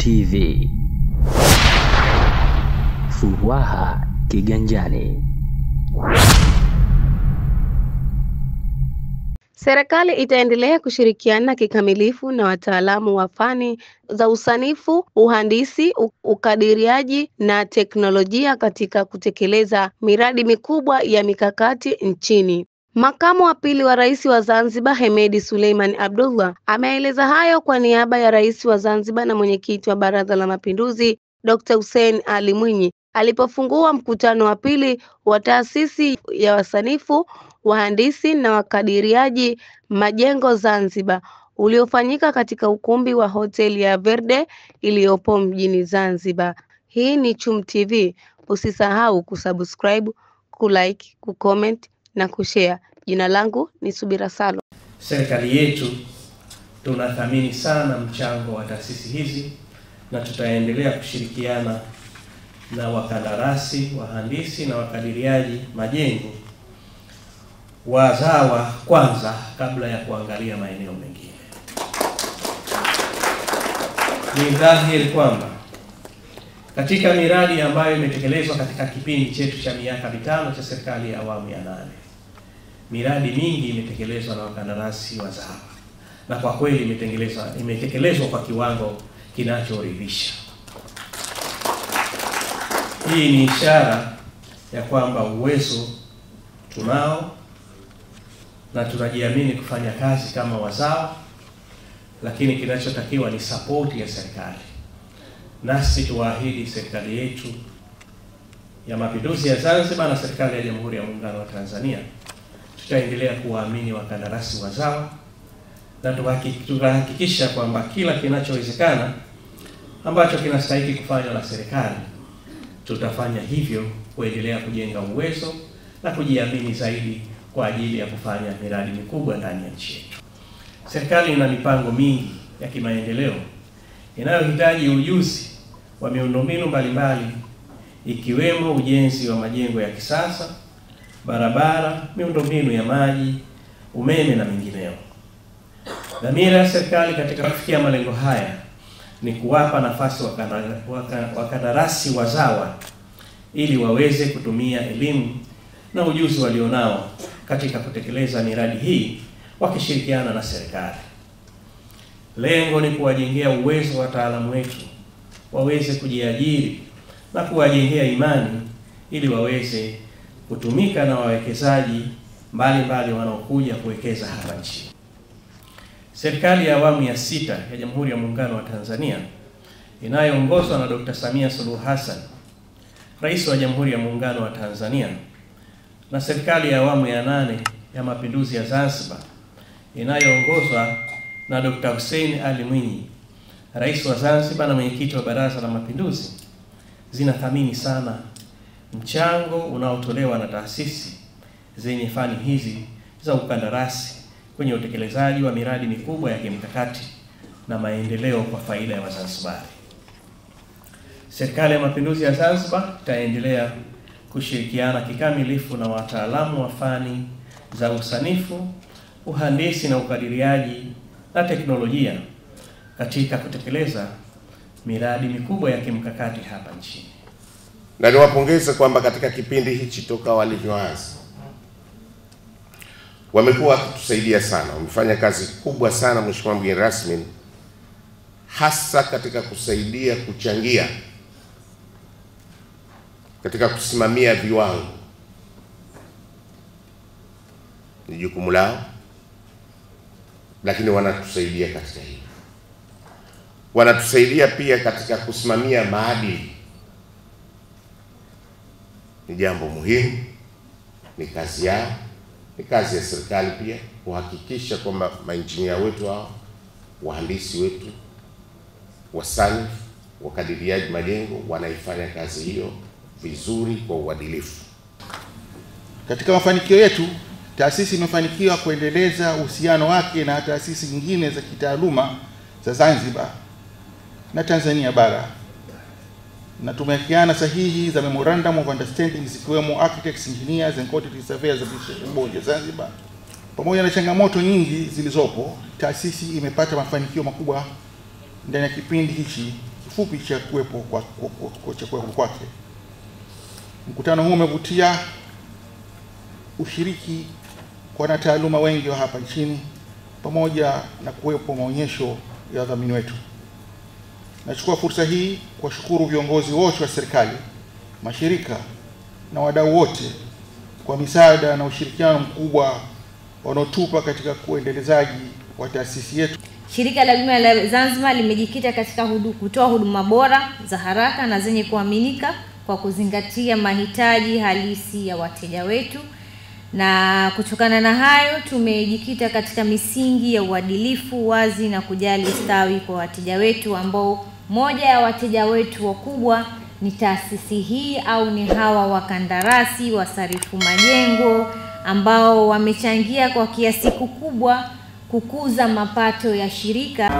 TV. Furaha kiganjani. Serikali itaendelea kushirikiana kikamilifu na wataalamu wa fani za usanifu, uhandisi, ukadiriaji na teknolojia katika kutekeleza miradi mikubwa ya mikakati nchini. Makamu wa pili wa Rais wa Zanzibar, Hemedi Suleiman Abdullah, ameeleza hayo kwa niaba ya Rais wa Zanzibar na Mwenyekiti wa Baraza la Mapinduzi, Dr. Hussein Ali Mwinyi, alipofungua mkutano wa pili wa taasisi ya wasanifu, wahandisi na wakadiriaji majengo Zanzibar, uliofanyika katika ukumbi wa hoteli ya Verde iliyopo mjini Zanzibar. Hii ni Chum TV. Usisahau kusubscribe, kulike, kucomment na kushare. Jina langu ni Subira Salo. Serikali yetu tunathamini sana mchango wa taasisi hizi na tutaendelea kushirikiana na wakandarasi, wahandisi na wakadiriaji majengo wazawa kwanza kabla ya kuangalia maeneo mengine. Ni dhahiri kwamba katika miradi ambayo imetekelezwa katika kipindi chetu cha miaka mitano cha serikali ya awamu ya 8, miradi mingi imetekelezwa na wakandarasi wazawa, na kwa kweli imetekelezwa kwa kiwango kinachoridhisha. Hii ni ishara ya kwamba uwezo tunao na tunajiamini kufanya kazi kama wazawa, lakini kinachotakiwa ni support ya serikali. Nasi tuwaahidi serikali yetu ya Mapinduzi ya Zanzibar na serikali ya Jamhuri ya Muungano wa Tanzania, tutaendelea kuwaamini wakandarasi wazawa na tutahakikisha kwamba kila kinachowezekana ambacho kinastahili kufanywa na serikali tutafanya hivyo, kuendelea kujenga uwezo na kujiamini zaidi kwa ajili ya kufanya miradi mikubwa ndani ya nchi yetu. Serikali ina mipango mingi ya kimaendeleo inayohitaji ujuzi wa miundombinu mbalimbali, ikiwemo ujenzi wa majengo ya kisasa, barabara, miundombinu ya maji, umeme na mengineyo. Dhamira ya serikali katika kufikia malengo haya ni kuwapa nafasi wakandarasi wazawa ili waweze kutumia elimu na ujuzi walionao katika kutekeleza miradi hii wakishirikiana na serikali. Lengo ni kuwajengea uwezo wataalamu wetu waweze kujiajiri na kuwajengea imani ili waweze kutumika na wawekezaji mbalimbali wanaokuja kuwekeza hapa nchini. Serikali ya awamu ya 6 ya Jamhuri ya Muungano wa Tanzania inayoongozwa na Dr. Samia Suluhu Hassan, Rais wa Jamhuri ya Muungano wa Tanzania, na serikali ya awamu ya 8 ya Mapinduzi ya Zanzibar inayoongozwa na Dr. Hussein Ali Mwinyi, Rais wa Zanzibar na Mwenyekiti wa Baraza la Mapinduzi, zinathamini sana mchango unaotolewa na taasisi zenye fani hizi za ukandarasi kwenye utekelezaji wa miradi mikubwa ya kimkakati na maendeleo kwa faida ya Wazanzibari. Serikali ya Mapinduzi ya Zanzibar itaendelea kushirikiana kikamilifu na wataalamu wa fani za usanifu, uhandisi na ukadiriaji na teknolojia katika kutekeleza miradi mikubwa ya kimkakati hapa nchini. Na niwapongeze kwamba katika kipindi hichi toka walivyoanza wamekuwa wakitusaidia sana, wamefanya kazi kubwa sana, Mheshimiwa mgeni rasmi, hasa katika kusaidia kuchangia katika kusimamia viwango. Ni jukumu lao, lakini wanatusaidia katika hili. Wanatusaidia pia katika kusimamia maadili. Ni jambo muhimu, ni kazi yao, ni kazi ya serikali pia kuhakikisha kwamba mainjinia wetu hao, wahandisi wetu, wasanifu, wakadiriaji majengo wanaifanya kazi hiyo vizuri kwa uadilifu. Katika mafanikio yetu, taasisi imefanikiwa kuendeleza uhusiano wake na taasisi nyingine za kitaaluma za Zanzibar na Tanzania bara, na tumewekeana sahihi za memorandum of understanding zikiwemo Architects, Engineers and Quantity Surveyors Association Board ya Zanzibar. Pamoja na changamoto nyingi zilizopo, taasisi imepata mafanikio makubwa ndani ya kipindi hichi kifupi cha kuwepo kwake. Mkutano huu umevutia ushiriki kwa wanataaluma wengi wa hapa nchini pamoja na kuwepo maonyesho ya wadhamini wetu. Nachukua fursa hii kuwashukuru viongozi wote wa serikali, mashirika na wadau wote kwa misaada na ushirikiano mkubwa wanaotupa katika kuendelezaji wa taasisi yetu. Shirika la Bima la Zanzibar limejikita katika kutoa huduma bora za haraka na zenye kuaminika kwa kuzingatia mahitaji halisi ya wateja wetu, na kutokana na hayo tumejikita katika misingi ya uadilifu, wazi na kujali ustawi kwa wateja wetu, ambao moja ya wateja wetu wakubwa ni taasisi hii au ni hawa wakandarasi wasarifu majengo ambao wamechangia kwa kiasi kikubwa kukuza mapato ya shirika.